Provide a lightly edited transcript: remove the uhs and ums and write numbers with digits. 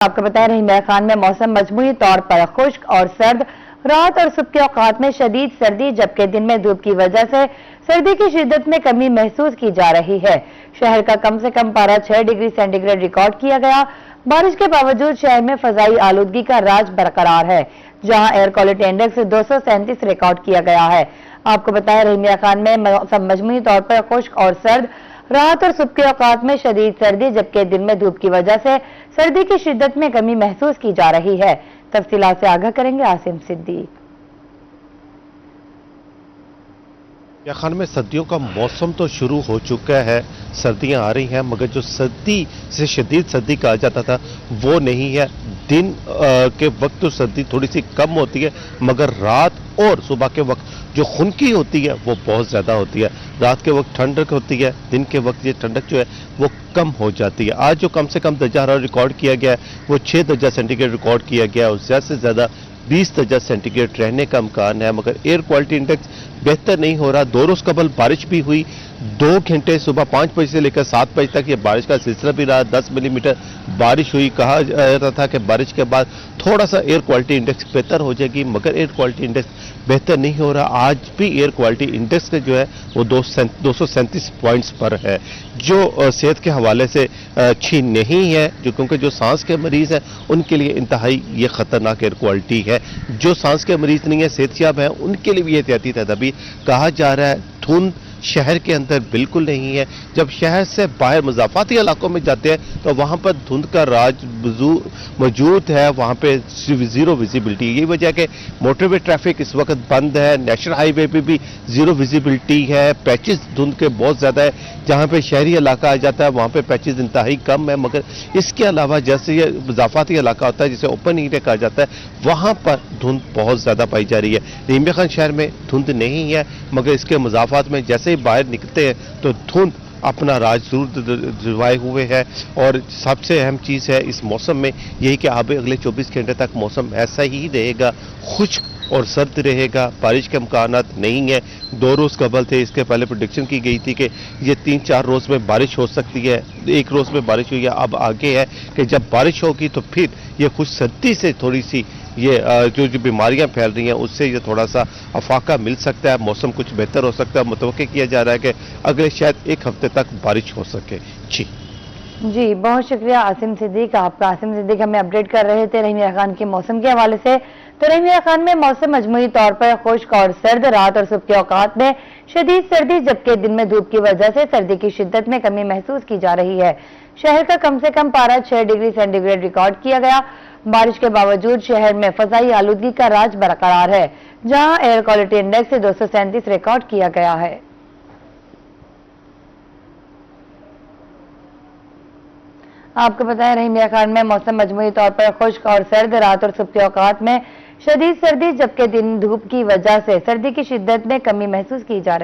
आपको बताया रहीम खान में मौसम मजमूई तौर पर खुश्क और सर्द, रात और सुबह के औकात में शदीद सर्दी जबकि दिन में धूप की वजह से सर्दी की शिद्दत में कमी महसूस की जा रही है। शहर का कम से कम पारा 6 डिग्री सेंटीग्रेड रिकॉर्ड किया गया। बारिश के बावजूद शहर में फजाई आलूदगी का राज बरकरार है, जहां एयर क्वालिटी इंडेक्स 237 रिकॉर्ड किया गया है। आपको बताया रहीम खान में मौसम मजमूई तौर पर खुश्क और सर्द, रात और सुबह के औकात में शदीद सर्दी जबकि दिन में धूप की वजह से सर्दी की शिद्दत में कमी महसूस की जा रही है। तफसीलात से आगाह करेंगे आसिम सिद्दीक। खान में सर्दियों का मौसम तो शुरू हो चुका है, सर्दियां आ रही हैं, मगर जो सर्दी से शदीद सर्दी कहा जाता था वो नहीं है। दिन के वक्त तो सर्दी थोड़ी सी कम होती है, मगर रात और सुबह के वक्त जो खुनकी होती है वो बहुत ज़्यादा होती है। रात के वक्त ठंडक होती है, दिन के वक्त ये ठंडक जो है वो कम हो जाती है। आज जो कम से कम दर्जा हरारत रिकॉर्ड किया गया है वो 6 दर्जा सेंटीग्रेड रिकॉर्ड किया गया है और ज़्यादा से ज़्यादा 20 दर्जा सेंटीग्रेड रहने का अमकान है। मगर एयर क्वालिटी इंडेक्स बेहतर नहीं हो रहा। 2 रोज कबल बारिश भी हुई, 2 घंटे सुबह 5 बजे से लेकर 7 बजे तक ये बारिश का सिलसिला भी रहा। 10 मिलीमीटर बारिश हुई। कहा जा रहा था कि बारिश के बाद थोड़ा सा एयर क्वालिटी इंडेक्स बेहतर हो जाएगी, मगर एयर क्वालिटी इंडेक्स बेहतर नहीं हो रहा। आज भी एयर क्वालिटी इंडेक्स जो है वो 237 पॉइंट्स पर है, जो सेहत के हवाले से अच्छी नहीं है, जो क्योंकि जो सांस के मरीज हैं उनके लिए इंतहाई ये खतरनाक एयर क्वालिटी है। जो सांस के मरीज नहीं है, सेहतयाब हैं, उनके लिए भी एहतियाती तदाबीर कहा जा रहा है। धुंध शहर के अंदर बिल्कुल नहीं है। जब शहर से बाहर मुज़ाफ़ाती इलाकों में जाते हैं तो वहां पर धुंध का राज मौजूद है, वहां पे जीरो विजिबिलिटी। यही वजह कि मोटरवे ट्रैफिक इस वक्त बंद है। नेशनल हाईवे पे भी जीरो विजिबिलिटी है। पैचेस धुंध के बहुत ज्यादा है। जहां पे शहरी इलाका आ जाता है वहां पे पैचेस इंतहाई कम है, मगर इसके अलावा जैसे ये मुज़ाफ़ाती इलाका होता है जिसे ओपन एरिया कहा जाता है, वहां पर धुंध बहुत ज्यादा पाई जा रही है। रहीम खान शहर में धुंध नहीं है, मगर इसके मुज़ाफ़ात में जैसे ही बाहर निकलते हैं तो धुंध अपना राज जरूर जवाए हुए है। और सबसे अहम चीज़ है इस मौसम में यही कि अब अगले 24 घंटे तक मौसम ऐसा ही रहेगा, खुश्क और सर्द रहेगा। बारिश के इम्कानात नहीं है। 2 रोज कबल थे, इसके पहले प्रेडिक्शन की गई थी कि ये 3-4 रोज में बारिश हो सकती है। 1 रोज में बारिश हुई है। अब आगे है कि जब बारिश होगी तो फिर ये खुश सर्दी से थोड़ी सी ये जो बीमारियां फैल रही हैं उससे ये थोड़ा सा अफाका मिल सकता है। मौसम कुछ बेहतर हो सकता है। मुतवक्किल किया जा रहा है कि अगले शायद 1 हफ्ते तक बारिश हो सके। जी, बहुत शुक्रिया आसिम सिद्दीक। आपका आसिम सिद्दीक हमें अपडेट कर रहे थे रहीम खान के मौसम के हवाले से। तो रहीम खान में मौसम मजमूई तौर पर खुश्क और सर्द, रात और सुबह के औकात में शदीद सर्दी जबकि दिन में धूप की वजह से सर्दी की शिद्दत में कमी महसूस की जा रही है। शहर का कम से कम पारा 6 डिग्री सेंटीग्रेड रिकॉर्ड किया गया। बारिश के बावजूद शहर में फजाई आलूदगी का राज बरकरार है, जहां एयर क्वालिटी इंडेक्स 237 रिकॉर्ड किया गया है। आपको बताया रहीम खान में मौसम मजमूई तौर पर खुश्क और सर्द, रात और सुबह के औकात में शदीद सर्दी जबकि दिन धूप की वजह से सर्दी की शिद्दत में कमी महसूस की जा रही है।